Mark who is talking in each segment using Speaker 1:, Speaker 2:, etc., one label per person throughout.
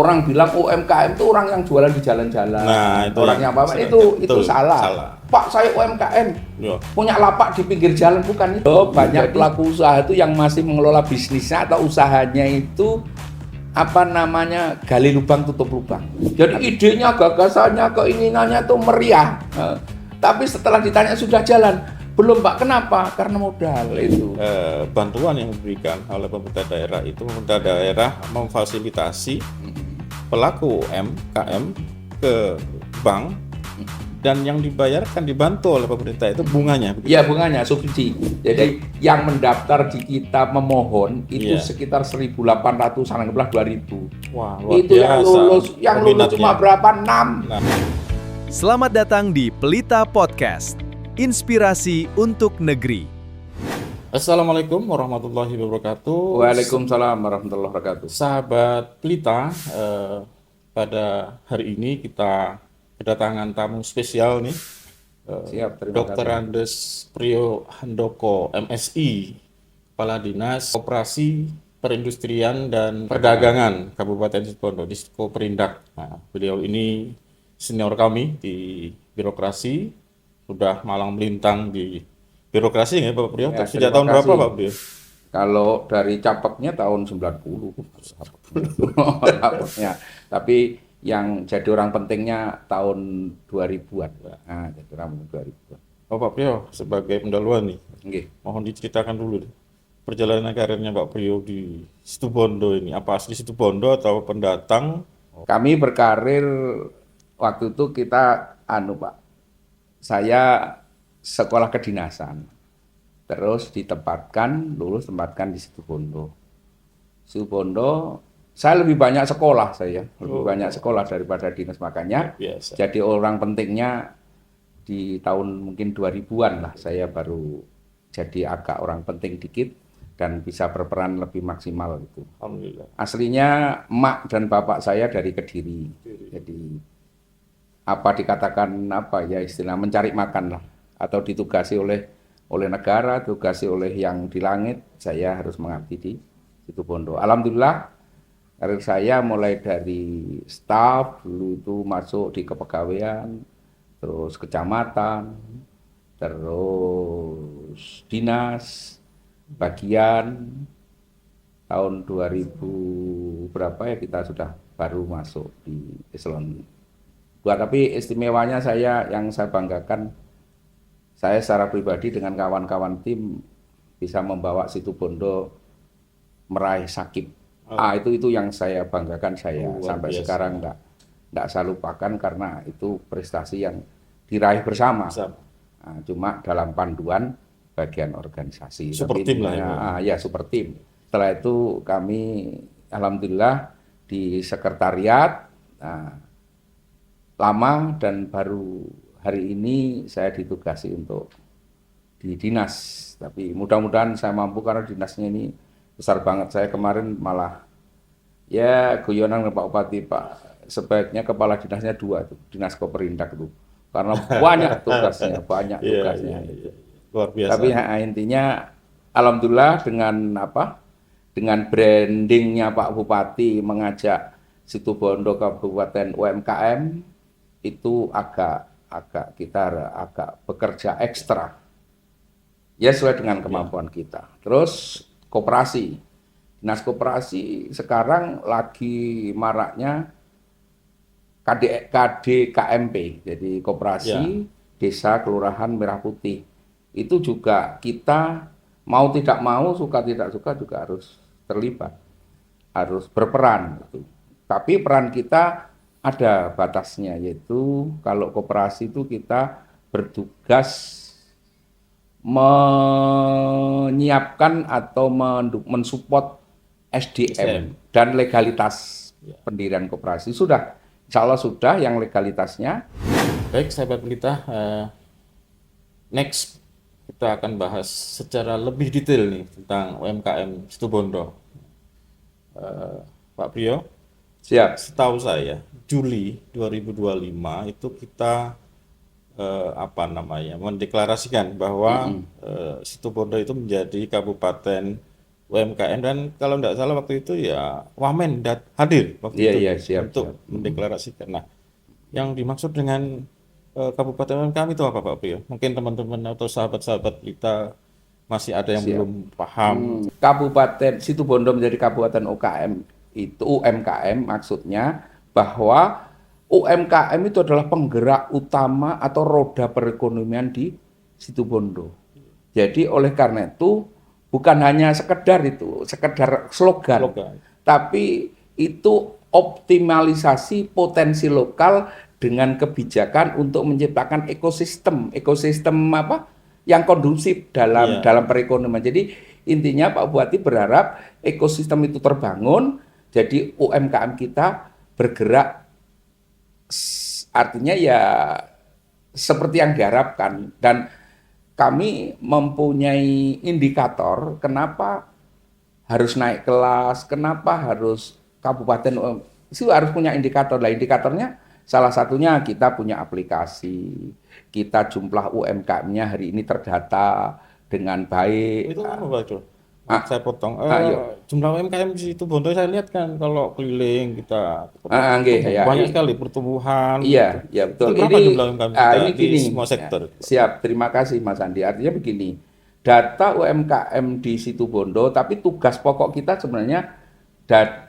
Speaker 1: Orang bilang UMKM itu orang yang jualan di jalan-jalan.
Speaker 2: Nah, itu
Speaker 1: orang yang apa? Itu salah. Pak, saya UMKM.
Speaker 2: Ya.
Speaker 1: Punya lapak di pinggir jalan, bukan itu. Banyak pelaku usaha itu yang masih mengelola bisnisnya atau usahanya itu gali lubang tutup lubang. Jadi idenya, gagasannya, keinginannya itu meriah. Tapi setelah ditanya sudah jalan, belum Pak. Kenapa? Karena modal itu.
Speaker 2: Bantuan yang diberikan oleh pemerintah daerah memfasilitasi pelaku UMKM ke bank, dan yang dibantu oleh pemerintah itu bunganya.
Speaker 1: Iya, bunganya subsidi. Jadi yang mendaftar di kita memohon itu sekitar 1.800, anggaplah 2.000.
Speaker 2: Wah, luar
Speaker 1: itu
Speaker 2: biasa.
Speaker 1: yang lulus cuma berapa? 6.
Speaker 3: Selamat datang di Pelita Podcast. Inspirasi untuk negeri.
Speaker 2: Assalamualaikum warahmatullahi wabarakatuh.
Speaker 1: Waalaikumsalam warahmatullahi wabarakatuh.
Speaker 2: Sahabat Pelita, pada hari ini kita kedatangan tamu spesial nih.
Speaker 1: Siap, terima
Speaker 2: Dr.
Speaker 1: kasih.
Speaker 2: Andes Priyo Handoko, MSI, Kepala Dinas Koperasi Perindustrian dan Perdagangan Kabupaten Situbondo, Disko Perindak. Nah, beliau ini senior kami di birokrasi, sudah malang melintang di birokrasi ya Pak Priyo.
Speaker 1: Ya,
Speaker 2: Sejak
Speaker 1: terima
Speaker 2: tahun berapa
Speaker 1: kasih.
Speaker 2: Pak Priyo?
Speaker 1: Kalau dari capeknya tahun 90. Capeknya. Tapi yang jadi orang pentingnya tahun 2000-an. Nah, jadi orang 2000-an.
Speaker 2: Oh Pak Priyo, sebagai pendahuluan nih,
Speaker 1: Nggih.
Speaker 2: mohon diceritakan dulu deh, perjalanan karirnya Pak Priyo di Situbondo ini. Apa asli Situbondo atau pendatang?
Speaker 1: Kami berkarir waktu itu kita Pak. Saya sekolah kedinasan. Terus lulus tempatkan di Situbondo. Saya lebih banyak sekolah banyak sekolah daripada dinas, makanya
Speaker 2: Biasa.
Speaker 1: jadi orang pentingnya di tahun mungkin 2000-an lah saya baru jadi agak orang penting dikit dan bisa berperan lebih maksimal gitu.
Speaker 2: Alhamdulillah.
Speaker 1: Aslinya emak dan bapak saya dari Kediri. Jadi istilah mencari makan lah, atau ditugasi oleh negara, ditugasi oleh yang di langit, saya harus mengabdi di Situbondo. Alhamdulillah karir saya mulai dari staf, dulu itu masuk di kepegawaian, terus kecamatan, terus dinas, bagian. Tahun 2000 berapa ya kita sudah baru masuk di eselon 2. Tapi istimewanya yang saya banggakan, saya secara pribadi dengan kawan-kawan tim bisa membawa Situbondo meraih sakit. Itu yang saya banggakan, sampai
Speaker 2: biasa.
Speaker 1: sekarang enggak saya lupakan karena itu prestasi yang diraih bersama. Cuma dalam panduan bagian organisasi.
Speaker 2: Super tim lah
Speaker 1: ya. Super tim. Setelah itu kami alhamdulillah di sekretariat lama, dan baru hari ini saya ditugasi untuk di dinas. Tapi mudah-mudahan saya mampu karena dinasnya ini besar banget. Saya kemarin malah guyonan Pak Bupati, Pak, sebaiknya kepala dinasnya 2 itu, Dinas Koperindak itu. Karena banyak tugasnya,
Speaker 2: Iya. Luar biasa.
Speaker 1: Tapi intinya alhamdulillah dengan brandingnya Pak Bupati mengajak Situbondo Kabupaten UMKM, itu kita agak bekerja ekstra. Ya sesuai dengan kemampuan kita. Terus koperasi. Dinas koperasi sekarang lagi maraknya KDKMP, jadi koperasi desa kelurahan Merah Putih. Itu juga kita mau tidak mau, suka tidak suka juga harus terlibat, harus berperan gitu. Tapi peran kita ada batasnya, yaitu kalau koperasi itu kita bertugas menyiapkan atau mensupport SDM dan legalitas pendirian koperasi. Insya Allah sudah yang legalitasnya.
Speaker 2: Baik sahabat Pelita, next kita akan bahas secara lebih detail nih tentang UMKM Situbondo. Pak Priyo,
Speaker 1: Siap.
Speaker 2: setahu saya Juli 2025 itu kita mendeklarasikan bahwa Situbondo itu menjadi kabupaten UMKM, dan kalau tidak salah waktu itu ya Wamen hadir waktu
Speaker 1: Iya,
Speaker 2: itu
Speaker 1: iya, siap,
Speaker 2: untuk
Speaker 1: siap.
Speaker 2: mendeklarasikan. Nah, yang dimaksud dengan Kabupaten UMKM itu apa Pak Priyo? Mungkin teman-teman atau sahabat-sahabat kita masih ada yang
Speaker 1: Siap.
Speaker 2: belum paham.
Speaker 1: Kabupaten Situbondo menjadi kabupaten UKM itu UMKM maksudnya bahwa UMKM itu adalah penggerak utama atau roda perekonomian di Situbondo. Jadi oleh karena itu bukan hanya sekedar slogan,
Speaker 2: Slogan.
Speaker 1: tapi itu optimalisasi potensi lokal dengan kebijakan untuk menciptakan ekosistem apa yang kondusif
Speaker 2: Iya.
Speaker 1: dalam perekonomian. Jadi intinya Pak Bupati berharap ekosistem itu terbangun, jadi UMKM kita bergerak artinya ya seperti yang diharapkan, dan kami mempunyai indikator kenapa harus naik kelas, kenapa harus kabupaten itu harus punya indikator. Lah indikatornya salah satunya kita punya aplikasi, kita jumlah UMKM-nya hari ini terdata dengan baik.
Speaker 2: Itu apa Pak Itu?
Speaker 1: Ah,
Speaker 2: Saya potong.
Speaker 1: ayo.
Speaker 2: Jumlah UMKM di Situbondo saya lihat kan kalau keliling kita
Speaker 1: Nggih, ya.
Speaker 2: banyak sekali pertumbuhan.
Speaker 1: Iya,
Speaker 2: gitu.
Speaker 1: ya betul.
Speaker 2: Itu berapa jumlah UMKM kita
Speaker 1: Ini
Speaker 2: di
Speaker 1: gini.
Speaker 2: semua sektor?
Speaker 1: Siap, terima kasih Mas Andi. Artinya begini, data UMKM di Situbondo, tapi tugas pokok kita sebenarnya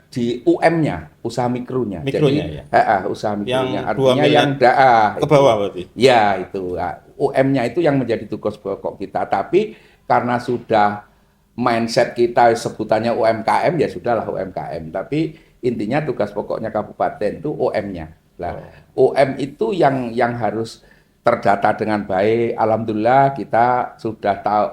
Speaker 1: di UM-nya, usaha mikronya.
Speaker 2: Mikronya,
Speaker 1: Jadi, usaha mikronya.
Speaker 2: Yang 2
Speaker 1: Artinya
Speaker 2: miliar ke bawah berarti.
Speaker 1: Ya, itu. UM-nya itu yang menjadi tugas pokok kita. Tapi karena sudah mindset kita sebutannya UMKM, ya sudahlah UMKM. Tapi intinya tugas pokoknya kabupaten itu UM-nya. Nah, UM itu yang harus terdata dengan baik. Alhamdulillah kita sudah tahu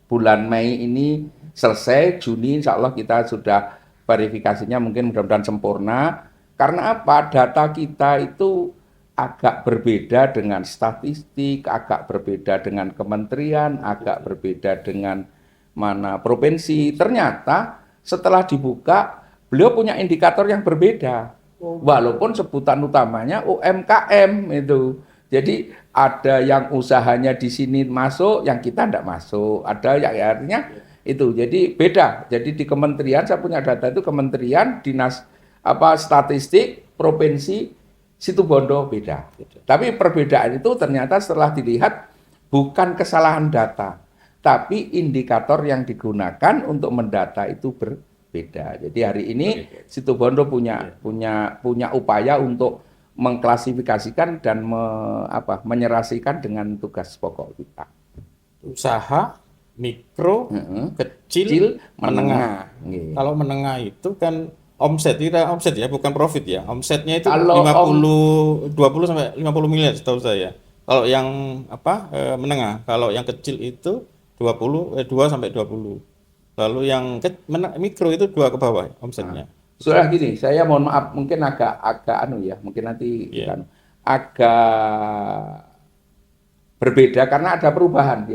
Speaker 1: bulan Mei ini selesai, Juni insya Allah kita sudah verifikasinya mungkin mudah-mudahan sempurna. Karena apa? Data kita itu agak berbeda dengan statistik, agak berbeda dengan kementerian, agak berbeda dengan mana provinsi. Ternyata setelah dibuka, beliau punya indikator yang berbeda. Walaupun sebutan utamanya UMKM itu. Jadi ada yang usahanya di sini masuk, yang kita tidak masuk. Ada yang artinya itu. Jadi beda. Jadi di kementerian saya punya data itu kementerian, dinas statistik, provinsi, Situbondo beda. Tapi perbedaan itu ternyata setelah dilihat bukan kesalahan data, tapi indikator yang digunakan untuk mendata itu berbeda. Jadi hari ini Situbondo punya upaya untuk mengklasifikasikan dan menyerasikan dengan tugas pokok kita.
Speaker 2: Usaha mikro, kecil,
Speaker 1: Kecil,
Speaker 2: menengah.
Speaker 1: Nggih.
Speaker 2: Kalau menengah itu kan omset ya, bukan profit ya. Omsetnya itu
Speaker 1: Kalau
Speaker 2: 20 sampai 50 miliar setahu saya. Kalau yang menengah, kalau yang kecil itu 2 sampai 20. Lalu yang mikro itu 2 ke bawah omsetnya.
Speaker 1: Sudah gini, saya mohon maaf mungkin agak mungkin nanti agak berbeda karena ada perubahan.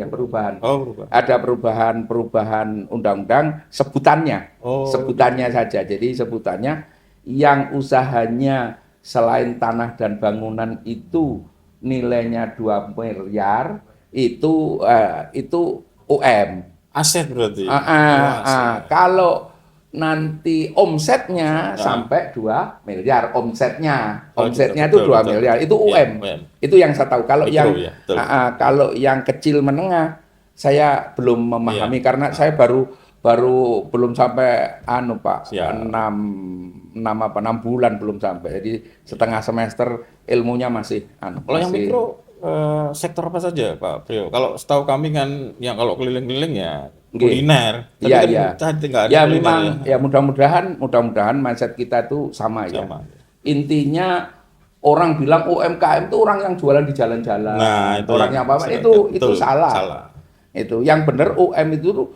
Speaker 2: Oh, berubah.
Speaker 1: Ada perubahan undang-undang sebutannya. Sebutannya saja. Jadi sebutannya yang usahanya selain tanah dan bangunan itu nilainya 2 miliar itu UM.
Speaker 2: Aset berarti.
Speaker 1: Kalau nanti omsetnya sampai 2 miliar omsetnya itu 2 miliar itu UM. Itu yang saya tahu. Kalau
Speaker 2: mikro,
Speaker 1: kalau yang kecil menengah saya belum memahami karena saya baru belum sampai Pak 6 bulan belum sampai. Jadi setengah semester ilmunya masih
Speaker 2: Kalau yang mikro sektor apa saja Pak Priyo? Kalau setahu kami kan yang kalau keliling-keliling ya kuliner.
Speaker 1: Iya. Ya memang
Speaker 2: ya.
Speaker 1: ya mudah-mudahan mindset kita itu sama. Ya. Intinya orang bilang UMKM itu orang yang jualan di jalan-jalan.
Speaker 2: Nah, itu
Speaker 1: orang yang apa itu salah. Itu yang benar UM itu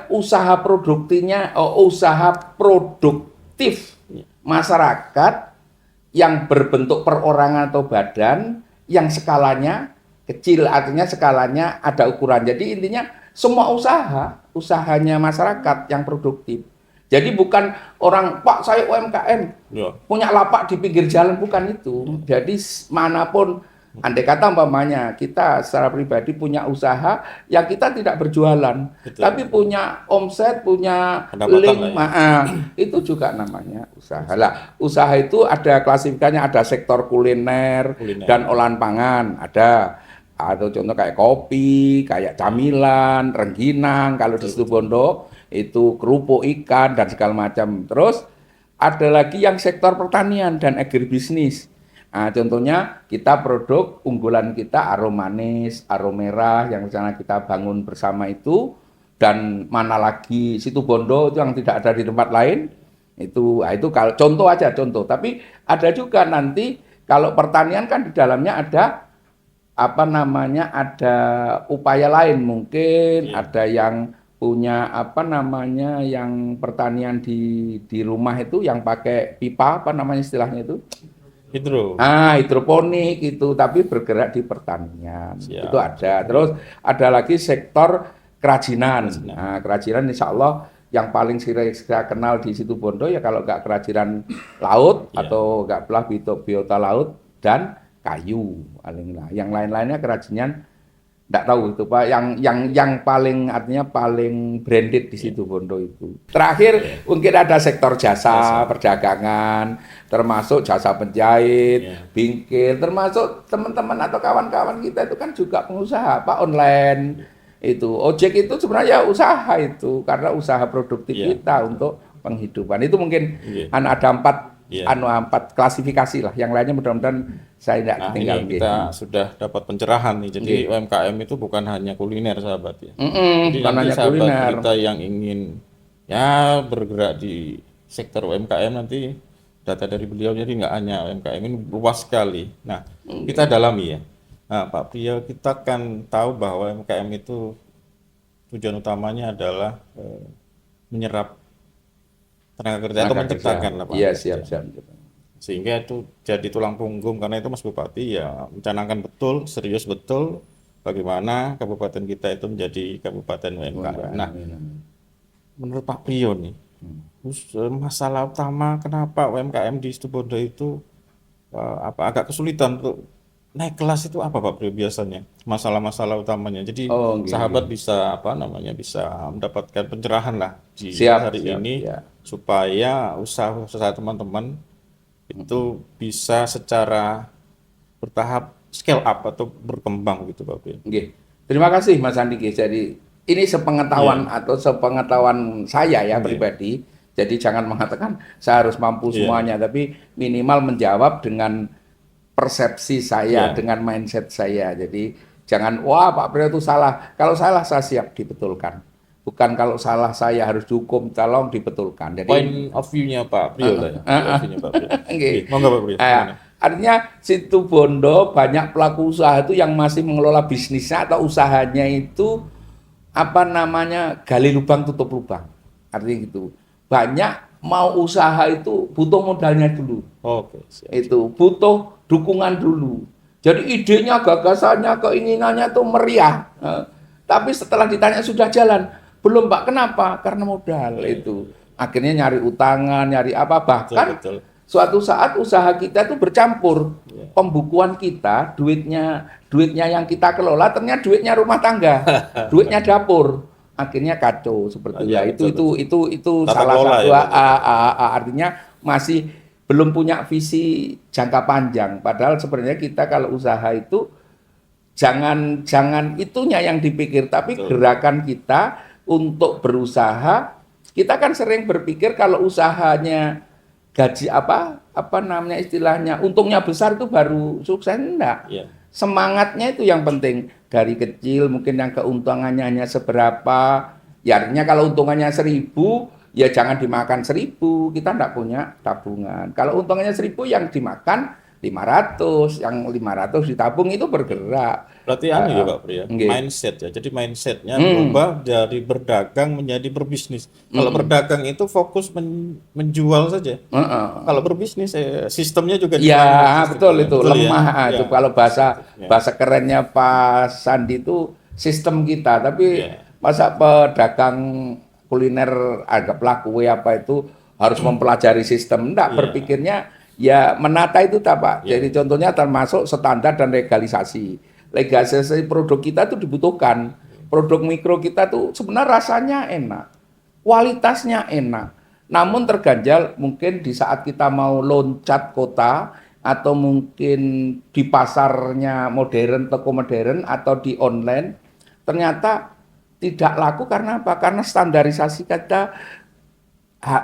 Speaker 1: usaha produktif masyarakat yang berbentuk perorangan atau badan yang skalanya kecil, artinya skalanya ada ukuran. Jadi intinya semua usahanya masyarakat yang produktif. Jadi bukan orang, Pak saya UMKM, punya lapak di pinggir jalan, bukan itu. Jadi manapun Andai kata umpamanya kita secara pribadi punya usaha yang kita tidak berjualan,
Speaker 2: Betul.
Speaker 1: tapi punya omset, punya
Speaker 2: Pendapatan
Speaker 1: link,
Speaker 2: lah ya.
Speaker 1: itu juga namanya usaha. Lah, usaha itu ada klasifikasinya, ada sektor kuliner, dan olahan pangan, ada. Atau contoh kayak kopi, kayak camilan, rengginang, kalau di Situbondo itu kerupuk ikan dan segala macam. Terus ada lagi yang sektor pertanian dan agribisnis. Nah, contohnya kita produk unggulan kita arom manis, arom merah yang rencana kita bangun bersama itu, dan mana lagi Situbondo itu yang tidak ada di tempat lain. Itu kalau contoh aja contoh. Tapi ada juga nanti kalau pertanian kan di dalamnya ada ada upaya lain mungkin, ada yang punya yang pertanian di rumah itu yang pakai pipa, istilahnya itu? Hidroponik itu, tapi bergerak di pertanian. Siap. Itu ada. Terus ada lagi sektor kerajinan. Nah, kerajinan insya Allah yang paling saya kenal di Situbondo ya kalau nggak kerajinan laut atau nggak belah biota laut dan kayu paling lah. Yang lain-lainnya kerajinan nggak tahu itu Pak. Yang paling artinya paling branded di Situbondo itu. Terakhir mungkin ada sektor jasa perdagangan, termasuk jasa penjahit, bingkil, termasuk teman-teman atau kawan-kawan kita itu kan juga pengusaha Pak online. Itu ojek itu sebenarnya usaha itu karena usaha produktif kita untuk penghidupan. Itu mungkin ada 4 klasifikasi lah. Yang lainnya mudah-mudahan saya tidak ketinggalan.
Speaker 2: Ini kita sudah dapat pencerahan nih. Jadi UMKM itu bukan hanya kuliner sahabat ya. Jadi
Speaker 1: bukan
Speaker 2: nanti
Speaker 1: hanya
Speaker 2: sahabat
Speaker 1: kuliner.
Speaker 2: kita yang ingin bergerak di sektor UMKM nanti data dari beliau jadi nggak hanya UMKM, ini luas sekali. Nah, kita dalami ya. Nah, Pak Priyo, kita kan tahu bahwa UMKM itu tujuan utamanya adalah menyerap tenaga kerja atau menciptakan lapangan
Speaker 1: kerja. Iya, siap.
Speaker 2: Sehingga itu jadi tulang punggung, karena itu Mas Bupati ya mencanangkan betul, serius betul bagaimana kabupaten kita itu menjadi kabupaten UMKM. Nah, menurut Pak Priyo nih, masalah utama kenapa UMKM di Situbondo itu agak kesulitan untuk naik kelas itu apa Pak Priyo biasanya? Masalah-masalah utamanya. Jadi sahabat bisa bisa mendapatkan pencerahan lah di hari ini supaya usaha teman-teman itu bisa secara bertahap scale up atau berkembang gitu Pak Priyo.
Speaker 1: Terima kasih Mas Andi. Jadi ini sepengetahuan atau sepengetahuan saya ya pribadi. Jadi jangan mengatakan saya harus mampu semuanya, tapi minimal menjawab dengan persepsi saya, dengan mindset saya. Jadi jangan wah Pak Priyo itu salah. Kalau salah saya siap dibetulkan. Bukan kalau salah saya harus dihukum, tolong dibetulkan. Jadi
Speaker 2: point of view-nya Pak Priyo lah ya.
Speaker 1: Monggo Pak Priyo. Artinya Situbondo banyak pelaku usaha itu yang masih mengelola bisnisnya atau usahanya itu gali lubang tutup lubang. Artinya gitu. Banyak mau usaha itu butuh modalnya dulu.
Speaker 2: Siap.
Speaker 1: Itu butuh dukungan dulu. Jadi idenya, gagasannya, keinginannya tuh meriah. Tapi setelah ditanya sudah jalan, belum Pak. Kenapa? Karena modal itu. Akhirnya nyari utangan, nyari apa, bahkan betul. Suatu saat usaha kita tuh bercampur. Pembukuan kita, duitnya yang kita kelola ternyata duitnya rumah tangga, duitnya dapur. Akhirnya kacau seperti itu salah satu artinya masih belum punya visi jangka panjang. Padahal sebenarnya kita kalau usaha itu jangan itunya yang dipikir, tapi gerakan kita untuk berusaha. Kita kan sering berpikir kalau usahanya gaji istilahnya untungnya besar itu baru sukses, enggak. Semangatnya itu yang penting. Dari kecil mungkin yang keuntungannya hanya seberapa. Ya artinya kalau untungannya 1.000, ya jangan dimakan 1.000. Kita enggak punya tabungan. Kalau untungannya 1.000 yang dimakan 500, yang 500 ditabung itu bergerak.
Speaker 2: Berarti ya Pak Priyo, mindset ya. Jadi mindsetnya berubah dari berdagang menjadi berbisnis. Kalau berdagang itu fokus menjual saja. Kalau berbisnis sistemnya juga
Speaker 1: betul itu lemah itu. Kalau bahasa kerennya Pak Sandi itu sistem kita. Tapi masa pedagang kuliner agak pelaku apa itu harus mempelajari sistem. Enggak, berpikirnya Ya menata itu tak Pak.
Speaker 2: Ya.
Speaker 1: Jadi contohnya termasuk standar dan legalisasi. Legalisasi produk kita itu dibutuhkan. Produk mikro kita tuh sebenarnya rasanya enak, kualitasnya enak. Namun terganjal mungkin di saat kita mau loncat kota atau mungkin di pasarnya modern, toko modern atau di online, ternyata tidak laku karena apa? Karena standarisasi kita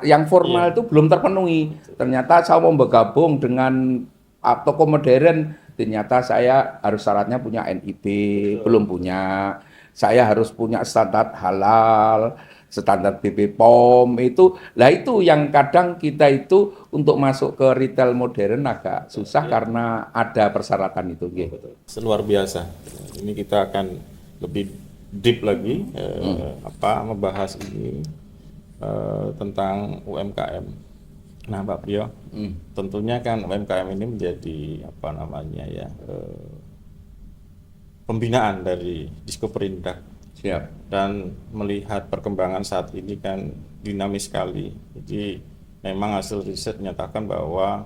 Speaker 1: yang formal itu belum terpenuhi. Ternyata saya mau bergabung dengan toko modern, ternyata saya harus syaratnya punya NIB, belum punya. Saya harus punya standar halal, standar BPOM itu. Lah itu yang kadang kita itu untuk masuk ke retail modern agak susah karena ada persyaratan itu. Gitu.
Speaker 2: Luar biasa. Ini kita akan lebih deep lagi membahas ini tentang UMKM. Nah, Pak Priyo, tentunya kan UMKM ini menjadi pembinaan dari Diskoperindak.
Speaker 1: Siap.
Speaker 2: Dan melihat perkembangan saat ini kan dinamis sekali. Jadi memang hasil riset menyatakan bahwa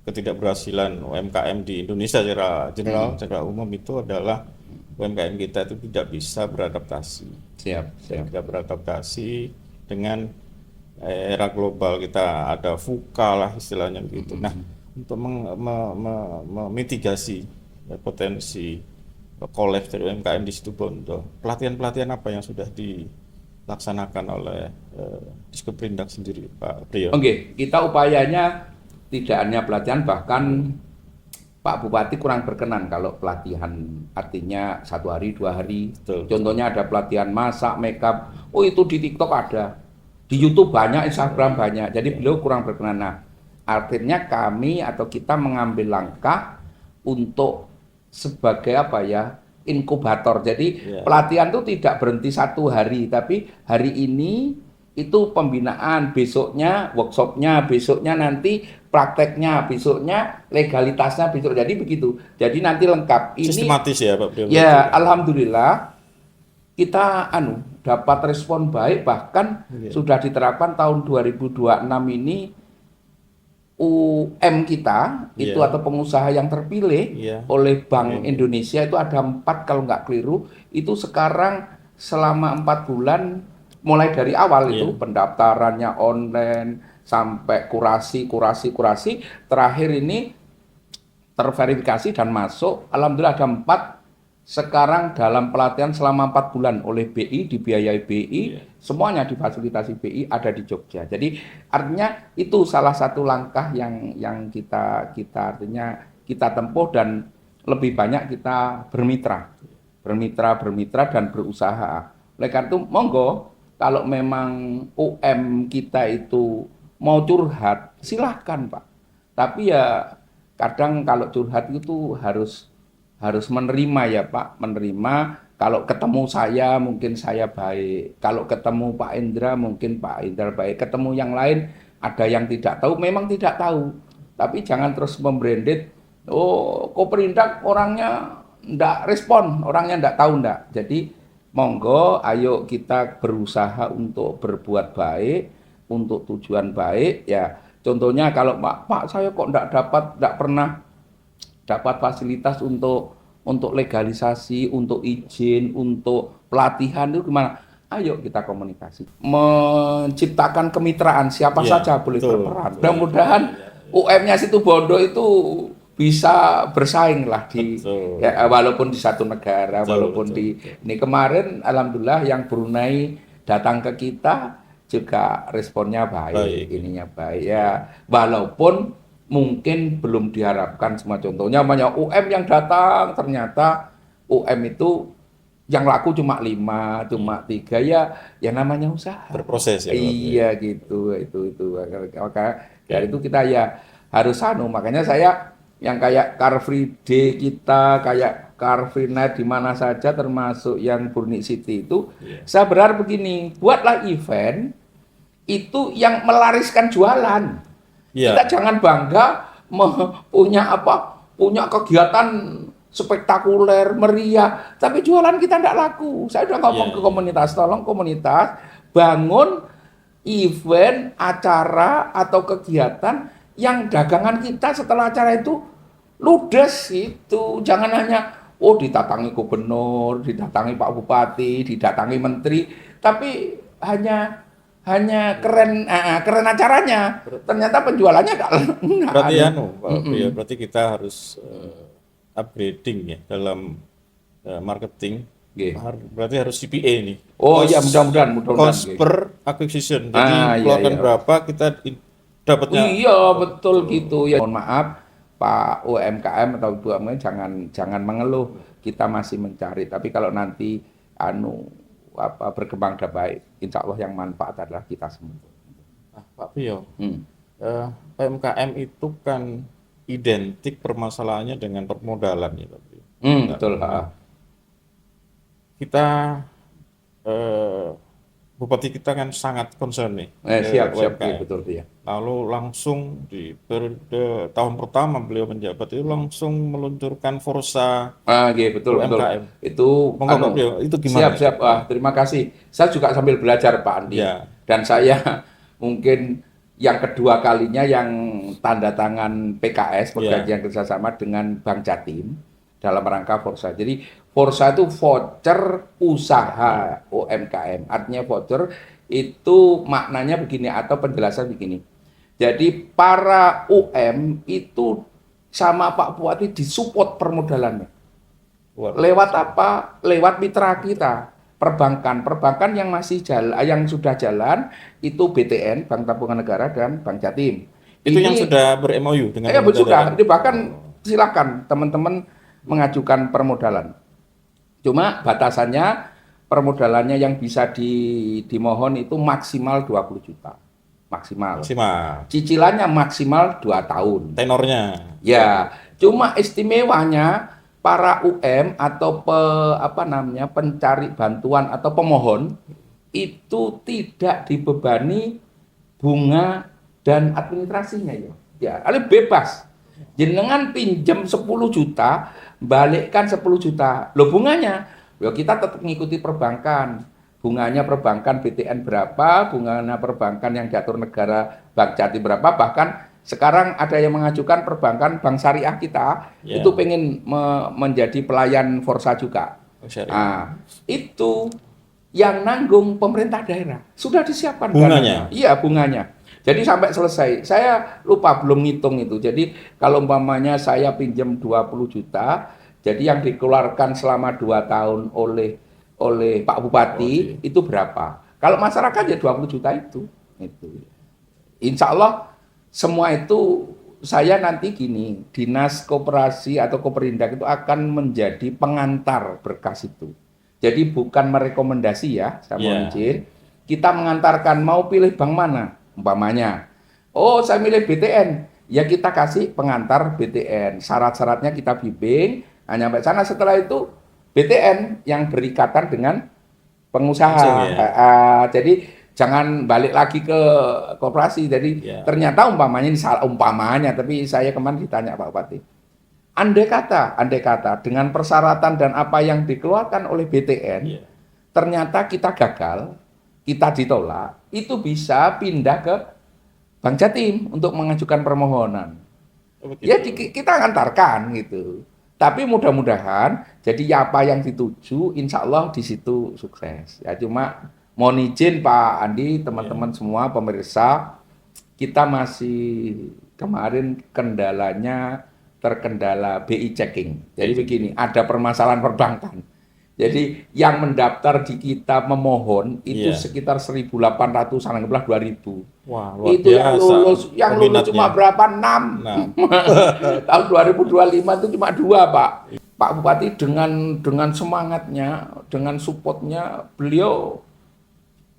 Speaker 2: ketidakberhasilan UMKM di Indonesia secara umum itu adalah UMKM kita itu tidak bisa beradaptasi. Tidak beradaptasi dengan era global. Kita ada VUCA lah istilahnya begitu. Nah, untuk memitigasi potensi kolaps dari UMKM di Situbondo, pelatihan-pelatihan apa yang sudah dilaksanakan oleh Diskoperindak sendiri, Pak Priyo?
Speaker 1: Oke, kita upayanya tidak hanya pelatihan, bahkan Pak Bupati kurang berkenan kalau pelatihan, artinya 1 hari, 2 hari.
Speaker 2: Betul.
Speaker 1: Contohnya ada pelatihan masak, makeup, oh itu di TikTok ada, di YouTube banyak, Instagram banyak, jadi beliau kurang berkenan. Nah, artinya kami atau kita mengambil langkah untuk sebagai inkubator. Jadi pelatihan itu tidak berhenti 1 hari, tapi hari ini itu pembinaan, besoknya workshopnya, besoknya nanti prakteknya, besoknya legalitasnya, besok. Jadi begitu. Jadi nanti lengkap. Ini
Speaker 2: sistematis ya, Pak Priyo?
Speaker 1: Ya, alhamdulillah kita dapat respon baik, bahkan sudah diterapkan tahun 2026 ini. kita itu atau pengusaha yang terpilih oleh Bank Indonesia itu ada 4 kalau nggak keliru, itu sekarang selama 4 bulan mulai dari awal itu pendaftarannya online sampai kurasi, terakhir ini terverifikasi dan masuk. Alhamdulillah ada 4 sekarang dalam pelatihan selama 4 bulan oleh BI, dibiayai BI, semuanya difasilitasi BI, ada di Jogja. Jadi artinya itu salah satu langkah yang kita artinya kita tempuh, dan lebih banyak kita bermitra dan berusaha. Oleh karena itu monggo kalau memang UM kita itu mau curhat silahkan Pak. Tapi ya kadang kalau curhat itu harus menerima ya Pak, menerima. Kalau ketemu saya mungkin saya baik, kalau ketemu Pak Indra mungkin Pak Indra baik, ketemu yang lain ada yang tidak tahu, memang tidak tahu. Tapi jangan terus membranded, oh Koperindak orangnya enggak respon, orangnya enggak tahu enggak. Jadi monggo ayo kita berusaha untuk berbuat baik, untuk tujuan baik ya. Contohnya kalau Pak saya kok enggak pernah dapat fasilitas untuk legalisasi, untuk izin, untuk pelatihan itu gimana? Ayo kita komunikasi, menciptakan kemitraan, siapa saja boleh berperan. Mudah-mudahan UM-nya Situbondo itu bisa bersaing lah walaupun di satu negara, ini kemarin alhamdulillah yang Brunei datang ke kita juga responnya baik. Ininya baik ya, walaupun mungkin belum diharapkan semua. Contohnya banyak UM yang datang, ternyata UM itu yang laku cuma 5, cuma 3 ya namanya usaha.
Speaker 2: Berproses ya.
Speaker 1: Iya gitu, itu. Maka dari itu kita ya harus makanya saya yang kayak Car Free Day kita, kayak Car Free Night di mana saja termasuk yang Burnik City itu, saya berharap begini, buatlah event itu yang melariskan jualan. Kita jangan bangga punya kegiatan spektakuler, meriah, tapi jualan kita tidak laku. Saya sudah ngomong ke komunitas, tolong komunitas bangun event, acara atau kegiatan yang dagangan kita setelah acara itu ludes itu. Jangan hanya didatangi gubernur, didatangi Pak Bupati, didatangi menteri, tapi hanya keren acaranya. Ternyata penjualannya enggak
Speaker 2: Berarti
Speaker 1: ada.
Speaker 2: ya, berarti kita harus upgrading ya dalam marketing.
Speaker 1: Nggih.
Speaker 2: Berarti harus CPA nih.
Speaker 1: Oh ya, mudah-mudahan.
Speaker 2: Cost
Speaker 1: Nggih.
Speaker 2: per acquisition. Jadi
Speaker 1: Iya,
Speaker 2: keluarkan
Speaker 1: iya.
Speaker 2: berapa kita dapatnya.
Speaker 1: Iya, betul gitu ya. Mohon maaf Pak UMKM atau BUMN jangan mengeluh. Kita masih mencari. Tapi kalau nanti berkembang dan baik, insya Allah yang manfaat adalah kita semua.
Speaker 2: Nah, Pak Pio, UMKM itu kan identik permasalahannya dengan permodalan ya Pak Pio.
Speaker 1: Betul.
Speaker 2: Kita Bupati kita kan sangat concern nih.
Speaker 1: Siap,
Speaker 2: UMKM.
Speaker 1: betul ya.
Speaker 2: Lalu langsung di periode tahun pertama beliau menjabat itu langsung meluncurkan Forsa
Speaker 1: Betul.
Speaker 2: UMKM.
Speaker 1: Itu
Speaker 2: Monggo Pak Pio, itu gimana?
Speaker 1: Siap. Terima kasih. Saya juga sambil belajar Pak Andi.
Speaker 2: Ya.
Speaker 1: Dan saya mungkin yang kedua kalinya yang tanda tangan PKS perjanjian kerjasama dengan Bank Jatim dalam rangka Forsa. Jadi Forsa itu voucher usaha UMKM. Artinya voucher itu maknanya begini atau penjelasan begini. Jadi para UM itu sama Pak Bupati disupport permodalannya. Lewat apa? Lewat mitra kita, perbankan yang masih jalan, yang sudah jalan itu BTN, Bank Tabungan Negara dan Bank Jatim.
Speaker 2: Itu yang sudah ber-MOU dengan
Speaker 1: sudah. Ini bahkan silakan teman-teman mengajukan permodalan. Cuma batasannya permodalannya yang bisa dimohon itu maksimal 20 juta. Maksimal. Cicilannya maksimal 2 tahun.
Speaker 2: Tenornya.
Speaker 1: Ya, cuma istimewanya para UM atau pencari bantuan atau pemohon itu tidak dibebani bunga dan administrasinya ya. Ya, bebas. Jenengan pinjam 10 juta, balikkan 10 juta. Loh bunganya, kita tetap mengikuti perbankan. Bunganya perbankan BTN berapa, bunganya perbankan yang diatur negara Bank Jatim berapa, bahkan sekarang ada yang mengajukan perbankan Bank Syariah kita, itu pengen menjadi pelayan Forsa juga. Nah, itu yang nanggung pemerintah daerah. Sudah disiapkan
Speaker 2: bunganya?
Speaker 1: Iya, bunganya. Jadi sampai selesai, saya lupa belum ngitung itu. Jadi kalau umpamanya saya pinjam 20 juta, jadi yang dikeluarkan selama 2 tahun oleh Pak Bupati itu berapa? Kalau masyarakat ya 20 juta itu. Insya Allah semua itu saya nanti gini, Dinas Koperasi atau Koperindak itu akan menjadi pengantar berkas itu. Jadi bukan merekomendasi ya, saya mohon izin. Kita mengantarkan mau pilih bank mana? Umpamanya, saya milih BTN, ya kita kasih pengantar BTN, syarat-syaratnya kita bimbing, sampai sana setelah itu BTN yang berikatan dengan pengusaha. Jadi jangan balik lagi ke koperasi. Jadi ternyata umpamanya, tapi saya kemarin ditanya Pak Bupati, andai kata dengan persyaratan dan apa yang dikeluarkan oleh BTN, ternyata kita gagal, kita ditolak, itu bisa pindah ke Bank Jatim untuk mengajukan permohonan. Ya kita antarkan gitu. Tapi mudah-mudahan jadi apa yang dituju, insya Allah di situ sukses. Ya cuma mohon izin Pak Andi, teman-teman semua pemirsa, kita masih kemarin terkendala BI checking. Jadi begini, ada permasalahan perbankan. Jadi yang mendaftar di kita memohon itu sekitar 1.800, anggaplah 2.000.
Speaker 2: Wah, luar
Speaker 1: itu
Speaker 2: biasa.
Speaker 1: yang lulus cuma berapa? 6. Tahun 2025 itu cuma 2, Pak. Pak Bupati dengan semangatnya, dengan supportnya, beliau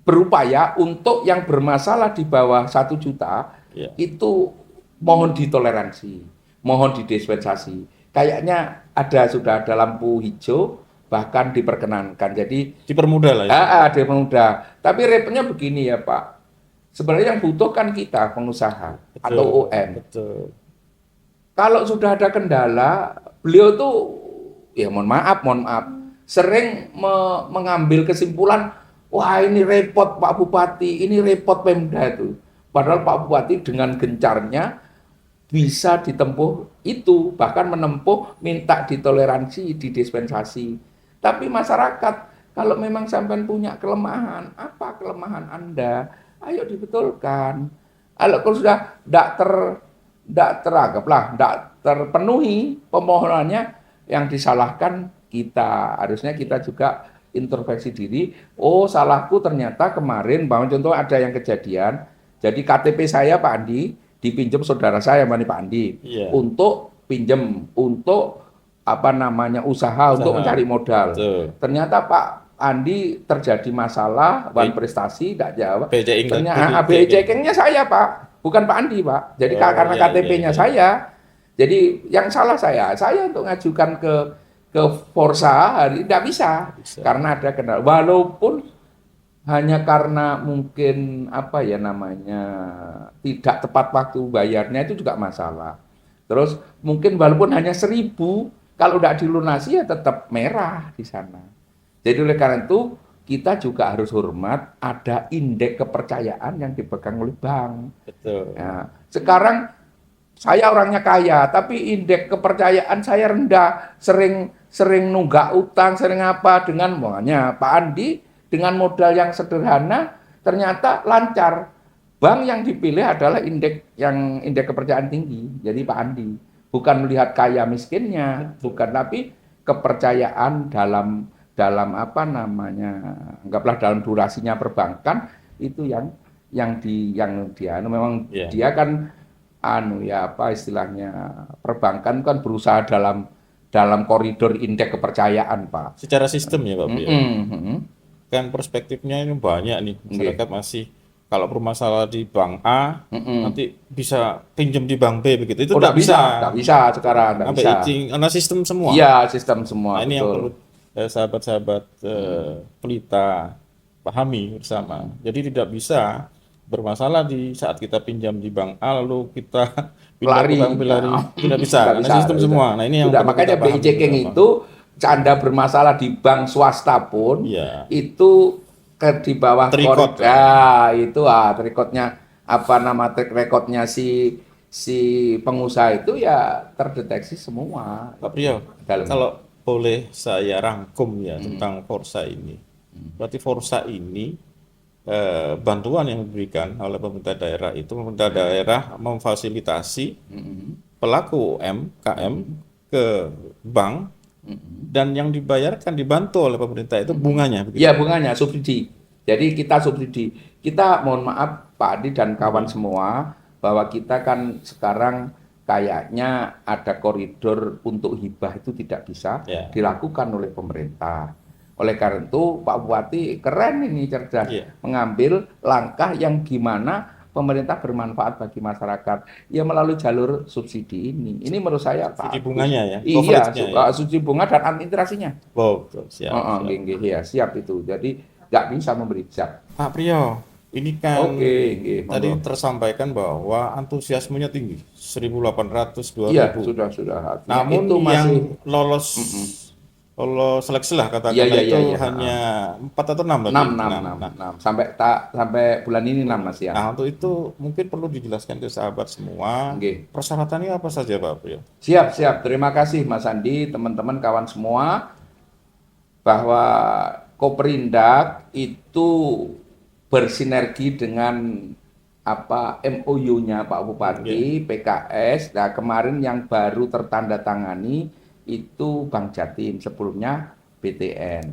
Speaker 1: berupaya untuk yang bermasalah di bawah 1 juta itu mohon ditoleransi, mohon didispensasi. Kayaknya sudah ada lampu hijau, bahkan diperkenankan. Jadi
Speaker 2: dipermudah lah ya.
Speaker 1: Dipermudah. Tapi repotnya begini ya Pak. Sebenarnya yang butuh kan kita pengusaha atau UM.
Speaker 2: Betul.
Speaker 1: Kalau sudah ada kendala, beliau tuh ya mohon maaf, sering mengambil kesimpulan, wah ini repot Pak Bupati, ini repot Pemda itu. Padahal Pak Bupati dengan gencarnya bisa ditempuh itu, bahkan menempuh minta ditoleransi, didispensasi. Tapi masyarakat, kalau memang sampean punya kelemahan, apa kelemahan Anda? Ayo dibetulkan. Kalau sudah tidak terpenuhi permohonannya, yang disalahkan kita. Harusnya kita juga introspeksi diri. Oh, salahku ternyata kemarin, bahwa contoh ada yang kejadian. Jadi KTP saya Pak Andi dipinjam saudara saya, Pak Andi, untuk pinjam, untuk usaha, untuk mencari modal. Ternyata Pak Andi terjadi masalah, prestasi, tidak jawab. Ternyata BI checkingnya saya Pak, bukan Pak Andi Pak. Jadi karena KTP-nya saya, jadi yang salah saya untuk ngajukan ke Forsa hari tidak bisa, karena ada kendala. Walaupun hanya karena mungkin tidak tepat waktu bayarnya itu juga masalah. Terus mungkin walaupun hanya 1.000, kalau tidak dilunasi ya tetap merah di sana. Jadi oleh karena itu kita juga harus hormat, ada indeks kepercayaan yang dipegang oleh bank.
Speaker 2: Betul.
Speaker 1: Ya, sekarang saya orangnya kaya, tapi indeks kepercayaan saya rendah, sering nunggak utang, sering apa, dengan makanya Pak Andi dengan modal yang sederhana ternyata lancar. Bank yang dipilih adalah indeks kepercayaan tinggi. Jadi Pak Andi bukan melihat kaya miskinnya, bukan, tapi kepercayaan dalam anggaplah dalam durasinya perbankan itu dia memang dia kan istilahnya perbankan kan berusaha dalam koridor indeks kepercayaan Pak.
Speaker 2: Secara sistem ya Pak Prio. Kan perspektifnya ini banyak nih, masyarakat masih kalau bermasalah di bank A nanti bisa pinjam di bank B begitu, itu
Speaker 1: tidak bisa sekarang, tidak bisa.
Speaker 2: Karena sistem semua.
Speaker 1: Iya, sistem semua.
Speaker 2: Nah, ini yang perlu sahabat-sahabat Pelita pahami bersama. Jadi tidak bisa bermasalah di saat kita pinjam di bank A lalu kita pindah ke bank B lari, tidak bisa. Karena sistem semua. Nah ini yang
Speaker 1: makanya BI checking itu Anda bermasalah di bank swasta pun itu di bawah
Speaker 2: trikot.
Speaker 1: Trikotnya track recordnya si pengusaha itu ya terdeteksi semua.
Speaker 2: Pak Prio, kalau boleh saya rangkum ya tentang Forsa ini. Berarti Forsa ini bantuan yang diberikan oleh pemerintah daerah memfasilitasi pelaku UMKM ke bank. Dan yang dibantu oleh pemerintah itu bunganya.
Speaker 1: Iya, bunganya subsidi. Jadi kita subsidi. Kita mohon maaf Pak Adi dan kawan semua bahwa kita kan sekarang kayaknya ada koridor untuk hibah itu tidak bisa dilakukan oleh pemerintah. Oleh karena itu Pak Bupati keren ini, cerdas, mengambil langkah yang gimana pemerintah bermanfaat bagi masyarakat ya melalui jalur subsidi ini. Ini menurut saya Pak.
Speaker 2: Subsidi bunganya ya.
Speaker 1: Iya, subsidi bunga dan administrasinya.
Speaker 2: Betul, siap.
Speaker 1: Siap itu. Jadi nggak bisa memberi jak.
Speaker 2: Pak Prio, ini kan tadi tersampaikan bahwa antusiasmenya tinggi, 1.800, 2.000.
Speaker 1: Iya, sudah.
Speaker 2: Namun itu masih lolos seleksi lah katakanlah itu hanya 4 atau 6 berarti?
Speaker 1: 6. Sampai bulan ini 6 Mas ya.
Speaker 2: Nah, untuk itu mungkin perlu dijelaskan ke sahabat semua. Persyaratannya apa saja Pak Prio?
Speaker 1: Siap. Terima kasih Mas Andi, teman-teman kawan semua, bahwa Koperindak itu bersinergi dengan MOU-nya Pak Bupati, PKS. Nah, kemarin yang baru tertandatangani itu Bank Jatim, sebelumnya BTN.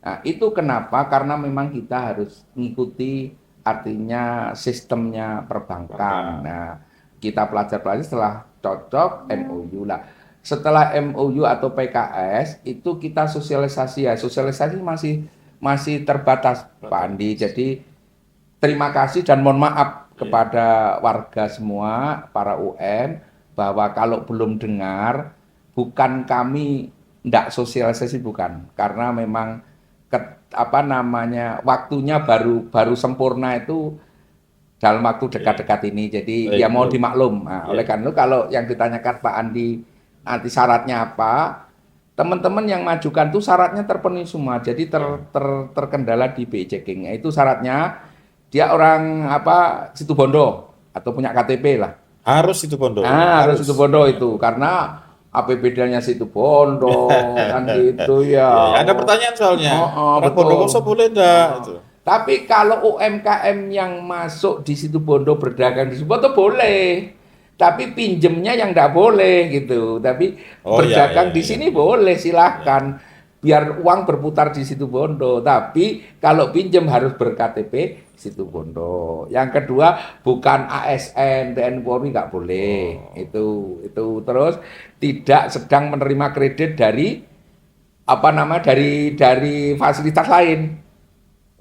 Speaker 1: Nah, itu kenapa? Karena memang kita harus mengikuti artinya sistemnya perbankan. Nah, kita pelajari setelah cocok MOU lah. Setelah MOU atau PKS itu kita sosialisasi masih terbatas Pak Andi. Jadi terima kasih dan mohon maaf kepada warga semua, para UM, bahwa kalau belum dengar, bukan kami tidak sosialisasi, bukan, karena memang waktunya baru sempurna itu dalam waktu dekat-dekat ini, jadi mohon dimaklum. Nah, oleh karena itu kalau yang ditanyakan Pak Andi nanti syaratnya apa, teman-teman yang majukan itu syaratnya terpenuhi semua, jadi terkendala di BI checking. Itu syaratnya dia orang Situbondo atau punya KTP lah.
Speaker 2: Harus itu Bondo.
Speaker 1: Harus Situbondo itu karena APBD-nya Situbondo kan gitu ya.
Speaker 2: Ya, ada pertanyaan soalnya. Orang
Speaker 1: Betul.
Speaker 2: Bondowoso boleh enggak itu?
Speaker 1: Tapi kalau UMKM yang masuk di Situbondo berdagang di Situbondo boleh. Tapi pinjemnya yang enggak boleh gitu. Tapi berdagang di sini boleh, silahkan. Biar uang berputar di Situbondo. Tapi kalau pinjem harus ber-KTP Situbondo. Yang kedua, bukan ASN, TNI Polri nggak boleh. Itu terus tidak sedang menerima kredit dari dari fasilitas lain.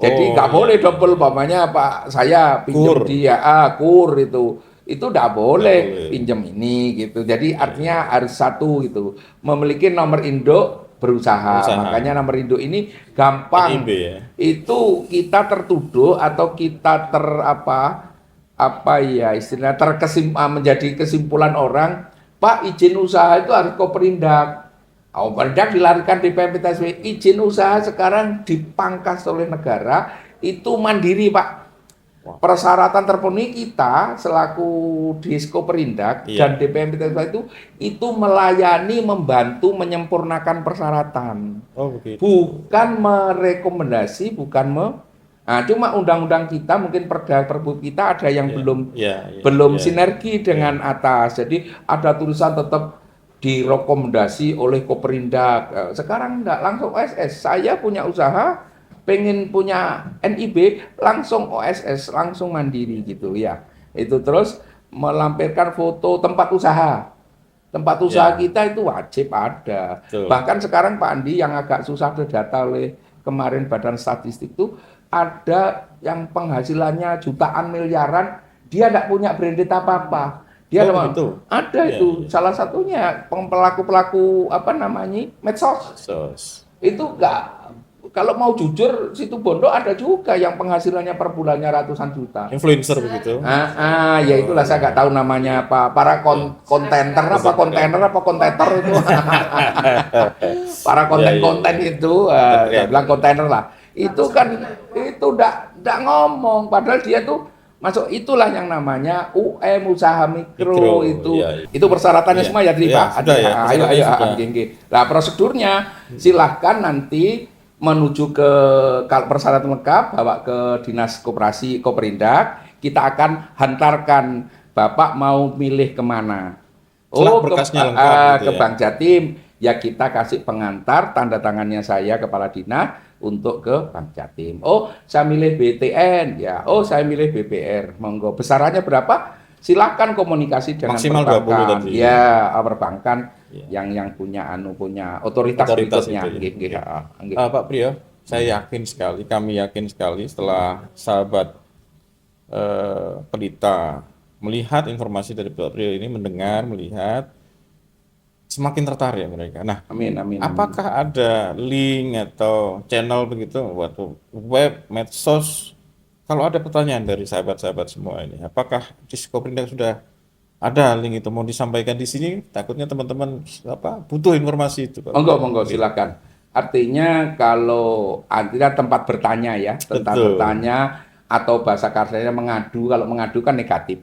Speaker 1: Jadi nggak boleh double, umpamanya Pak saya pinjam dia, kur itu nggak boleh pinjam ini gitu. Jadi artinya harus satu gitu, memiliki nomor induk berusaha. Makanya nomor induk ini gampang.
Speaker 2: NIB, ya?
Speaker 1: Itu kita tertuduh atau kita istilah menjadi kesimpulan orang, Pak izin usaha itu harus Koperindak. Koperindak dilarikan di PMPTSW, izin usaha sekarang dipangkas oleh negara, itu mandiri Pak. Persyaratan terpenuhi kita selaku Diskoperindak dan DPMPTSW itu melayani, membantu, menyempurnakan persyaratan. Bukan merekomendasi, cuma undang-undang kita mungkin perbu kita ada yang belum sinergi dengan atas. Jadi ada tulisan tetap direkomendasi oleh Koperindak. Sekarang enggak, langsung OSS. Saya punya usaha, pengen punya NIB, langsung OSS, langsung mandiri gitu ya. Itu terus melampirkan foto tempat usaha. Tempat usaha kita itu wajib ada. Bahkan sekarang Pak Andi yang agak susah didata oleh kemarin Badan Statistik itu ada yang penghasilannya jutaan miliaran, dia enggak punya branded apa-apa. Dia ada itu salah satunya pelaku-pelaku medsos. Itu enggak, kalau mau jujur Situbondo ada juga yang penghasilannya per bulannya ratusan juta.
Speaker 2: Influencer begitu.
Speaker 1: Ya itulah saya nggak tahu namanya apa. Para kontainer itu. Para konten itu, saya bilang kontainer lah. Itu kan itu enggak ngomong, padahal dia tuh masuk, itulah yang namanya usaha mikro itu. Itu persyaratannya semua ya, Pak. Ayo. Nah, prosedurnya silahkan nanti menuju ke, kalau persyaratan lengkap bawa ke Dinas Koperasi Koperindak, kita akan hantarkan Bapak mau milih kemana.
Speaker 2: Berkasnya lengkap
Speaker 1: ke Bank Jatim, ya kita kasih pengantar tanda tangannya saya kepala dinas untuk ke Bank Jatim. Saya milih BTN, ya. Saya milih BPR. Monggo. Besarannya berapa? Silakan komunikasi dengan
Speaker 2: maksimal
Speaker 1: perbankan.
Speaker 2: 20 tadi.
Speaker 1: Ya, perbankan yang punya otoritas berikutnya.
Speaker 2: Pak Priyo, saya yakin sekali, kami yakin sekali setelah sahabat Pelita melihat informasi dari Pak Priyo ini, melihat semakin tertarik mereka. Nah,
Speaker 1: amin.
Speaker 2: Apakah ada link atau channel begitu buat web, medsos? Kalau ada pertanyaan dari sahabat-sahabat semua ini, apakah Diskoperindak sudah ada link itu mau disampaikan di sini? Takutnya teman-teman butuh informasi itu.
Speaker 1: Monggo, silakan. Artinya kalau artinya tempat bertanya ya, bertanya atau bahasa kasarnya mengadu. Kalau mengadu kan negatif.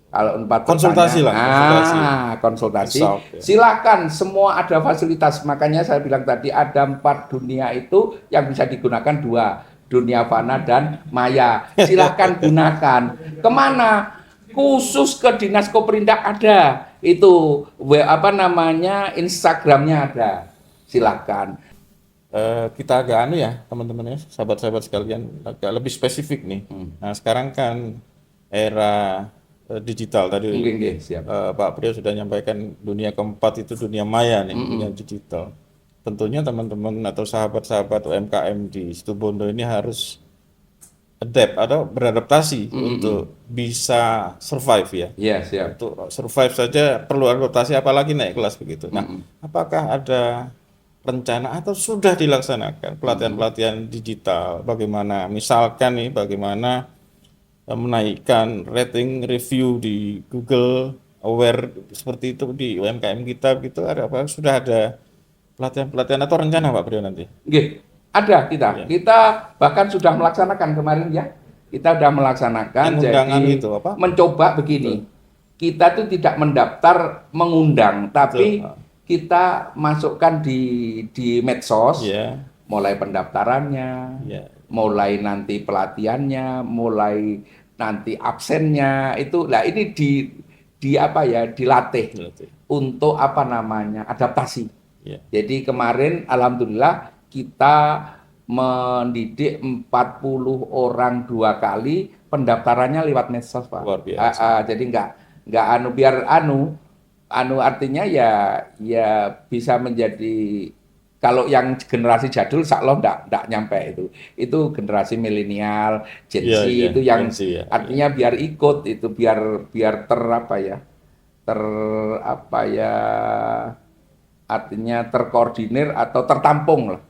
Speaker 1: Kalau tempat
Speaker 2: konsultasi
Speaker 1: bertanya, konsultasi. Silakan, semua ada fasilitas. Makanya saya bilang tadi ada 4 dunia itu yang bisa digunakan 2. Dunia fana dan maya. Silakan gunakan. Kemana? Khusus ke Dinas Koperindak ada. Itu Instagramnya ada. Silakan.
Speaker 2: Kita agak teman-teman ya, sahabat-sahabat sekalian, agak lebih spesifik nih. Nah, sekarang kan era digital tadi.
Speaker 1: Siap.
Speaker 2: Pak Priyo sudah menyampaikan dunia keempat itu dunia maya nih, dunia digital. Tentunya teman-teman atau sahabat-sahabat UMKM di Situbondo ini harus adapt atau beradaptasi untuk bisa survive ya.
Speaker 1: Iya, siap.
Speaker 2: Untuk survive saja perlu adaptasi, apalagi naik kelas begitu. Nah, apakah ada rencana atau sudah dilaksanakan pelatihan-pelatihan digital? Bagaimana misalkan bagaimana menaikkan rating review di Google Aware seperti itu di UMKM kita gitu, sudah ada pelatihan-pelatihan atau rencana Pak Priyo nanti?
Speaker 1: Ada kita. Kita bahkan sudah melaksanakan kemarin ya. Kita sudah melaksanakan, jadi
Speaker 2: itu,
Speaker 1: mencoba begini. kita tuh tidak mendaftar mengundang, tapi
Speaker 2: Betul.
Speaker 1: kita masukkan di medsos,
Speaker 2: Ya,
Speaker 1: mulai pendaftarannya,
Speaker 2: ya,
Speaker 1: mulai nanti pelatihannya, mulai nanti absennya itu. Lah ini di apa ya, dilatih
Speaker 2: berarti.
Speaker 1: untuk apa namanya, adaptasi.
Speaker 2: Ya,
Speaker 1: Jadi kemarin alhamdulillah kita mendidik 40 orang 2 kali, pendaftarannya lewat medsos, Pak.
Speaker 2: luar biasa.
Speaker 1: Jadi nggak biar artinya ya bisa menjadi, kalau yang generasi jadul saklom nggak nyampe itu. Itu generasi milenial, Gen
Speaker 2: Iya,
Speaker 1: Z
Speaker 2: iya,
Speaker 1: itu yang
Speaker 2: Gen Z, ya,
Speaker 1: artinya biar ikut itu, biar ter apa ya, ter apa ya, artinya terkoordinir atau tertampung lah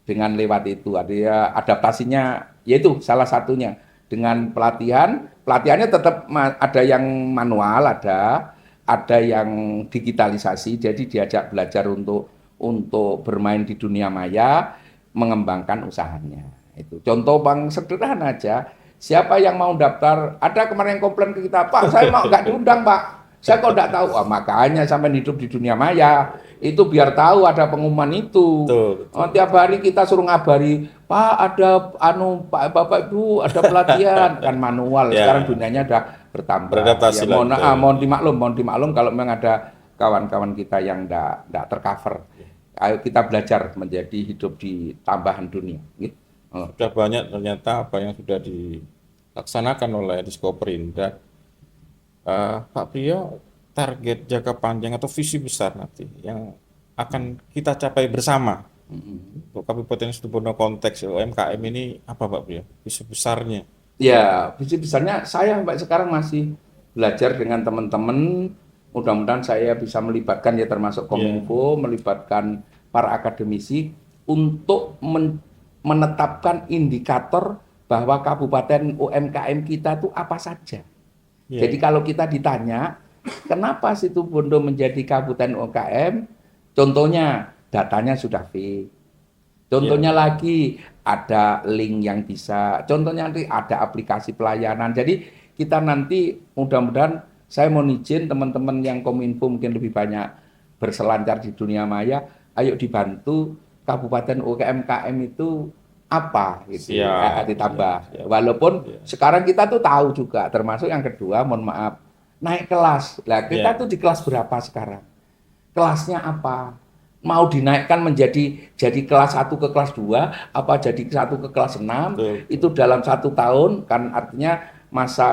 Speaker 1: dengan lewat itu. Ada adaptasinya, yaitu salah satunya dengan pelatihan. Pelatihannya tetap ada yang manual, ada yang digitalisasi. Jadi diajak belajar untuk bermain di dunia maya, mengembangkan usahanya. Itu contoh bang sederhana aja. Siapa yang mau daftar? Ada kemarin yang komplain ke kita, Pak, saya mau nggak diundang, Pak. Saya kok nggak tahu. Makanya sampai hidup di dunia maya itu biar tahu ada pengumuman itu.
Speaker 2: Betul, betul.
Speaker 1: Tiap hari kita suruh ngabari, Pak ada Pak Bapak Ibu ada pelatihan, kan manual.
Speaker 2: Ya.
Speaker 1: Sekarang dunianya udah bertambah.
Speaker 2: Beradaptasi
Speaker 1: Ya, mohon,
Speaker 2: lagi.
Speaker 1: mohon dimaklum kalau memang ada kawan-kawan kita yang nggak tercover. Ayo kita belajar menjadi hidup di tambahan dunia. Gitu.
Speaker 2: Sudah banyak ternyata apa yang sudah dilaksanakan oleh Diskoperindak. Pak Priyo, target jangka panjang atau visi besar nanti yang akan kita capai bersama untuk Kabupaten Situbondo konteks UMKM ini apa, Pak Priyo? Visi besarnya?
Speaker 1: Ya, visi besarnya saya sampai sekarang masih belajar dengan teman-teman. Mudah-mudahan saya bisa melibatkan ya termasuk Kominfo, melibatkan para akademisi untuk menetapkan indikator bahwa kabupaten UMKM kita itu apa saja.
Speaker 2: Ya.
Speaker 1: Jadi kalau kita ditanya, kenapa Situbondo menjadi kabupaten UMKM? Contohnya datanya sudah fix. Contohnya lagi ada link yang bisa. Contohnya nanti ada aplikasi pelayanan. Jadi kita nanti mudah-mudahan, saya mau izin teman-teman yang Kominfo mungkin lebih banyak berselancar di dunia maya, ayo dibantu kabupaten UMKM itu apa gitu ya, ditambah.
Speaker 2: Siap.
Speaker 1: Walaupun sekarang kita tuh tahu juga, termasuk yang kedua, mohon maaf, naik kelas. Lah kita tuh di kelas berapa sekarang? Kelasnya apa? Mau dinaikkan jadi kelas 1 ke kelas 2, apa jadi 1 ke kelas 6? Itu dalam 1 tahun, kan artinya masa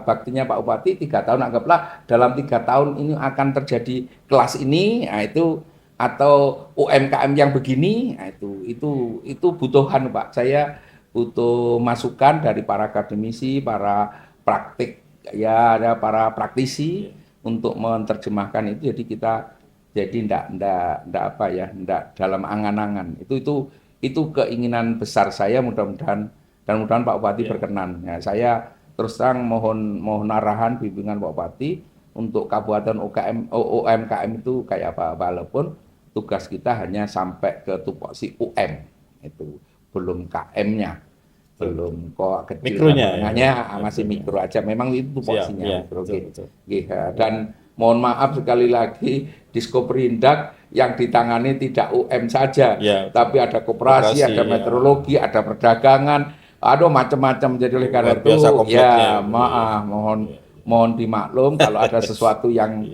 Speaker 1: baktinya Pak Bupati 3 tahun, anggaplah dalam 3 tahun ini akan terjadi kelas ini, nah itu, atau UMKM yang begini, nah itu butuhan Pak. Saya butuh masukan dari para akademisi, para praktik ya, ada para praktisi untuk menerjemahkan itu. Jadi kita ndak apa ya, ndak dalam angan-angan. Itu keinginan besar saya, mudah-mudahan Pak Bupati berkenan. Ya, saya terus terang mohon arahan bimbingan Pak Bupati untuk kabupaten UMKM itu kayak apa, walaupun tugas kita hanya sampai ke tupoksi UM, itu belum KM-nya, belum kok kecil,
Speaker 2: mikronya
Speaker 1: masih mikro aja, memang itu tupoksinya.
Speaker 2: Betul.
Speaker 1: Dan mohon maaf sekali lagi, Diskoperindak yang ditangani tidak UM saja, tapi ada koperasi, ada meteorologi, ada perdagangan, ada macam-macam. Jadi oleh karena itu ya mohon dimaklum kalau ada sesuatu yang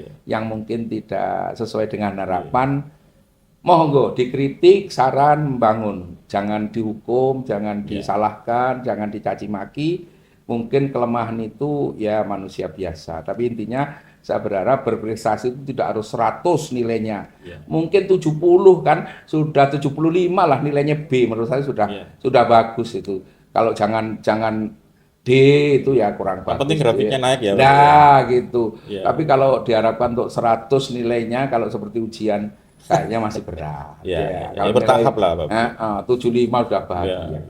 Speaker 1: mungkin tidak sesuai dengan harapan. Monggo dikritik, saran, membangun. Jangan dihukum, jangan disalahkan, jangan dicaci maki. Mungkin kelemahan itu ya manusia biasa. Tapi intinya saya berharap berprestasi itu tidak harus 100 nilainya. Mungkin 70 kan, sudah 75 lah nilainya B. Menurut saya sudah bagus itu. Kalau jangan D itu ya kurang bagus.
Speaker 2: Penting grafiknya naik ya.
Speaker 1: Nah gitu. Tapi kalau diharapkan untuk 100 nilainya, kalau seperti ujian kayaknya masih berat.
Speaker 2: Kalau bertahap lah, Pak.
Speaker 1: 75 udah bahagia.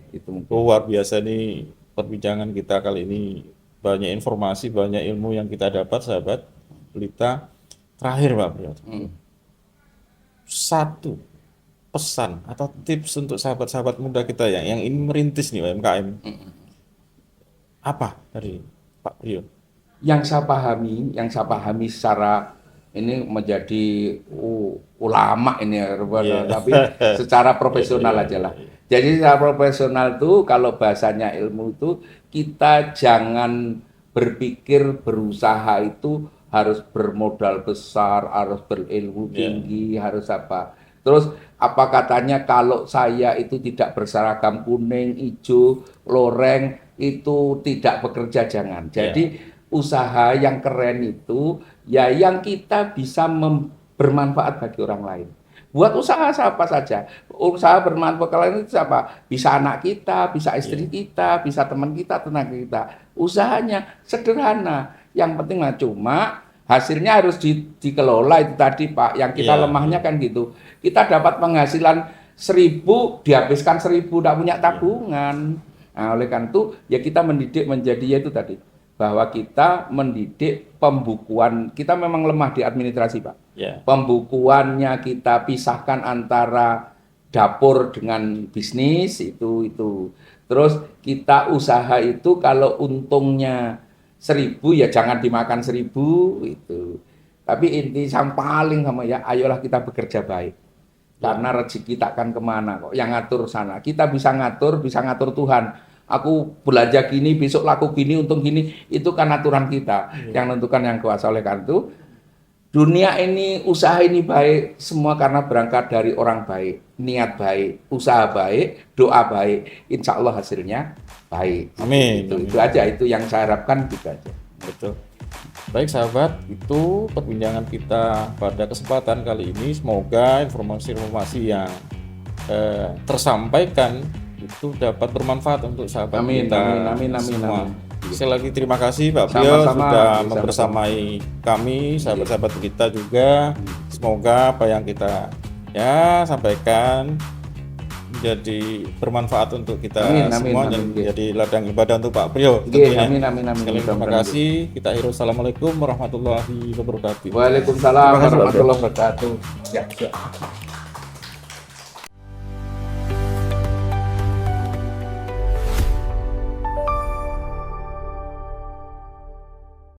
Speaker 1: Itu mungkin.
Speaker 2: Luar biasa nih perbincangan kita kali ini. Banyak informasi, banyak ilmu yang kita dapat, sahabat Pelita. Terakhir, Pak Priyo. Satu pesan atau tips untuk sahabat-sahabat muda kita yang ingin merintis nih UMKM. Apa dari Pak Priyo?
Speaker 1: yang saya pahami secara ini menjadi ulama ini ya, tapi secara profesional aja lah. Jadi secara profesional tuh kalau bahasanya ilmu itu kita jangan berpikir berusaha itu harus bermodal besar, harus berilmu tinggi, harus apa. Terus apa katanya kalau saya itu tidak berseragam kuning, hijau, loreng itu tidak bekerja, jangan. Jadi usaha yang keren itu ya yang kita bisa bermanfaat bagi orang lain. Buat usaha apa saja, usaha bermanfaat ke lain itu siapa? Bisa anak kita, bisa istri kita, bisa teman kita, tenaga kita. Usahanya sederhana, yang penting lah cuma hasilnya harus dikelola itu tadi Pak. Yang kita lemahnya kan gitu. Kita dapat penghasilan 1.000, dihabiskan 1.000, tidak punya tabungan. Nah, oleh karena itu ya kita mendidik menjadi ya itu tadi. Bahwa kita mendidik pembukuan, kita memang lemah di administrasi Pak. Pembukuannya kita pisahkan antara dapur dengan bisnis itu. Terus kita usaha itu kalau untungnya 1.000 ya jangan dimakan 1.000 itu. Tapi inti yang paling sama ya, ayolah kita bekerja baik. Karena rezeki takkan kemana kok, yang ngatur sana. Kita bisa ngatur Tuhan. Aku belanja gini, besok laku gini, untung gini, itu kan aturan kita yang menentukan yang kuasa. Oleh karena itu, dunia ini, usaha ini baik, semua karena berangkat dari orang baik, niat baik, usaha baik, doa baik, insya Allah hasilnya baik.
Speaker 2: Amin.
Speaker 1: Itu aja, itu yang saya harapkan gitu aja.
Speaker 2: Betul. Baik sahabat, itu perbincangan kita pada kesempatan kali ini. Semoga informasi-informasi yang tersampaikan itu dapat bermanfaat untuk sahabat kita semua. Sekali lagi terima kasih Pak Priyo sudah membersamai kami, sahabat-sahabat kita juga. Semoga apa yang kita sampaikan menjadi bermanfaat untuk kita semua dan menjadi ladang ibadah untuk Pak Priyo tentunya.
Speaker 1: Amin.
Speaker 2: Sekali terima kasih. Kita akhiri. Assalamualaikum warahmatullahi wabarakatuh.
Speaker 1: Waalaikumsalam warahmatullahi wabarakatuh. Ya.